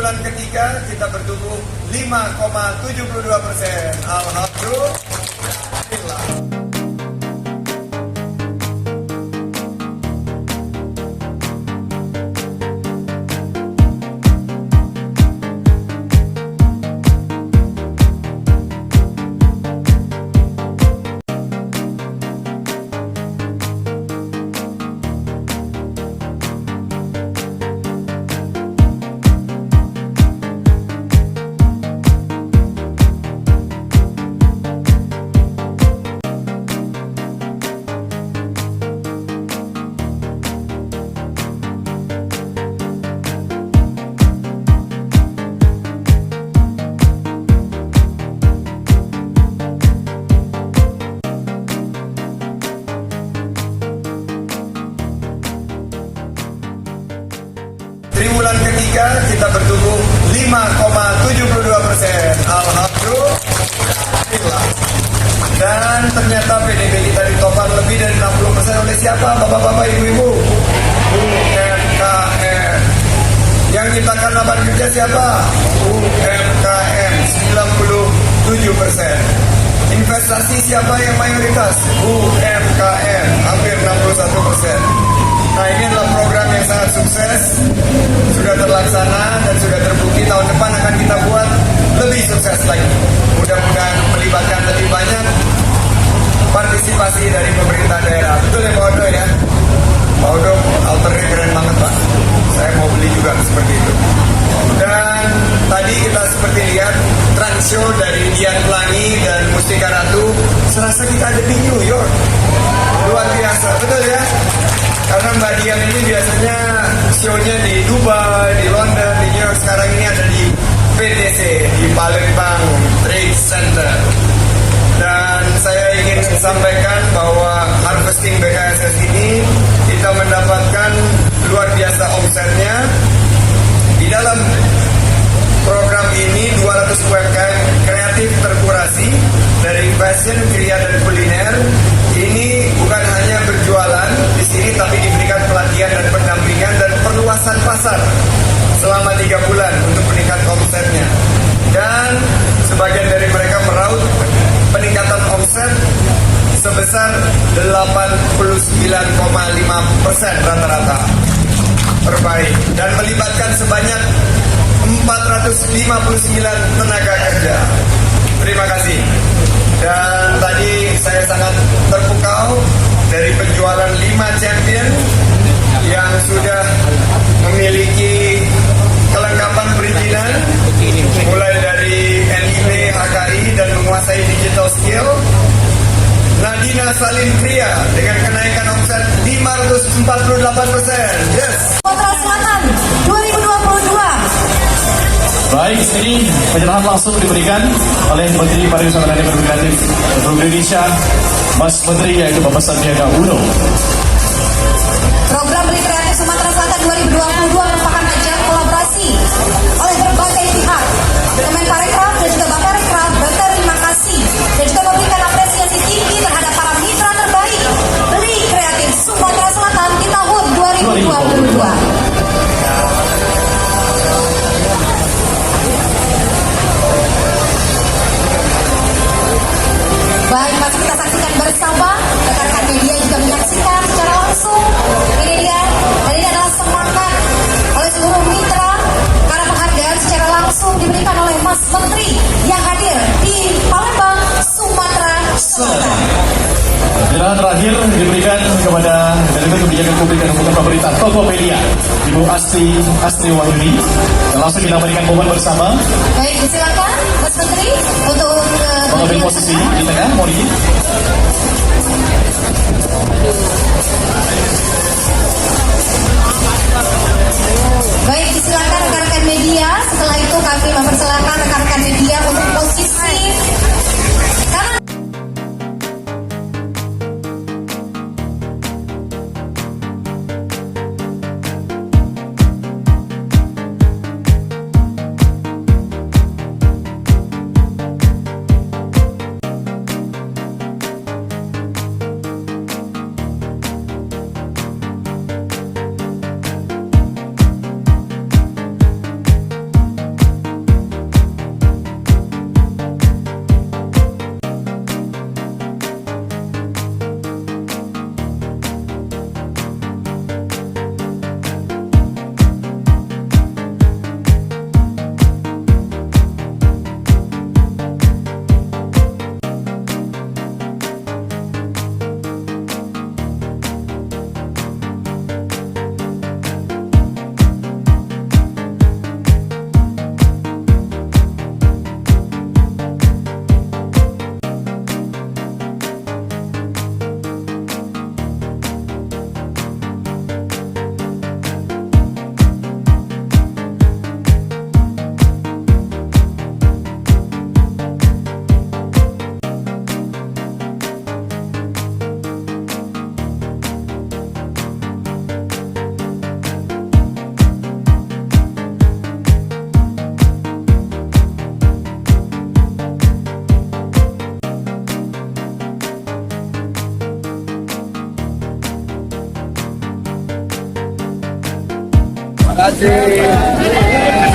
Triwulan ketiga kita bertumbuh 5,72%. Alhamdulillah. Triwulan ketiga kita bertumbuh 5,72%. Alhamdulillah. Dan ternyata PDB kita ditopang lebih dari 60% oleh siapa? Bapak-bapak, ibu-ibu? UMKM. Yang ciptakan lapangan kerja siapa? UMKM 97%. Investasi siapa yang mayoritas? UMKM hampir 61%. Nah, ini adalah program yang sangat sukses, sudah terlaksana dan sudah terbukti. Tahun depan akan kita buat lebih sukses lagi. Mudah-mudahan melibatkan lebih banyak partisipasi dari pemerintah daerah. Betul ya Pak Odo ya? Pak Odo alternya keren banget Pak. Saya mau beli juga seperti itu. Dan tadi kita seperti lihat trunk show dari Dian Pelangi dan Mustika Ratu. Serasa kita ada di New York. Luar biasa, betul ya? Karena Mbak Dian ini biasanya show-nya di Dubai, di London, di New York. Sekarang ini ada di PTC, di Palembang Trade Center. Dan saya ingin sampaikan bahwa harvesting BKSS ini kita mendapatkan luar biasa omsetnya. Di dalam program ini 200 UMKM kreatif terkurasi dari fashion, kria dan kuliner. Ini bukan hanya berjualan di sini, tapi diberikan pelatihan dan pendampingan dan perluasan pasar selama 3 bulan untuk meningkatkan omsetnya. Dan sebagian dari mereka meraup peningkatan omset sebesar 89,5% rata-rata per baik, dan melibatkan sebanyak 459 tenaga kerja. Terima kasih. Dan tadi saya sangat terpukau dari penjualan 5 champion yang sudah memiliki kelengkapan perizinan mulai dari NIP, HKI dan menguasai digital skill. Nadina Salim Kria dengan kenaikan omset 548%. Yes. Sumatera Selatan 2022. Baik, ini penyerahan langsung diberikan oleh Menteri Pariwisata dan Ekonomi Kreatif Republik Indonesia, Mas Menteri yaitu Bapak Sandiaga Uno. Program Beli Kreatif Sumatera Selatan 2022 merupakan ajang kolaborasi oleh berbagai pihak. Kemenparekraf dan juga Bapperekraf berterima kasih dan juga memberikan apresiasi tinggi terhadap para mitra terbaik Beli Kreatif Sumatera Selatan di tahun 2022. Baik, masih kita saksikan bersama, rekan-rekan media juga menyaksikan secara langsung. Ini dia, dan ini adalah semangat oleh seluruh mitra, karena penghargaan secara langsung diberikan oleh Mas Menteri yang hadir di Palembang, Sumatera Selatan. Penyerahan terakhir diberikan kepada Direktur Kebijakan Publik dan Hubungan Pemerintah Tokopedia, Ibu Astri Wahyuni. Dan langsung kita berikan momen bersama. Baik, silakan Mas Menteri untuk mengambil posisi di tengah, Mori. Baik, silakan rekan-rekan media. Setelah itu kami mempersilahkan rekan-rekan media untuk posisi kanan. kasih.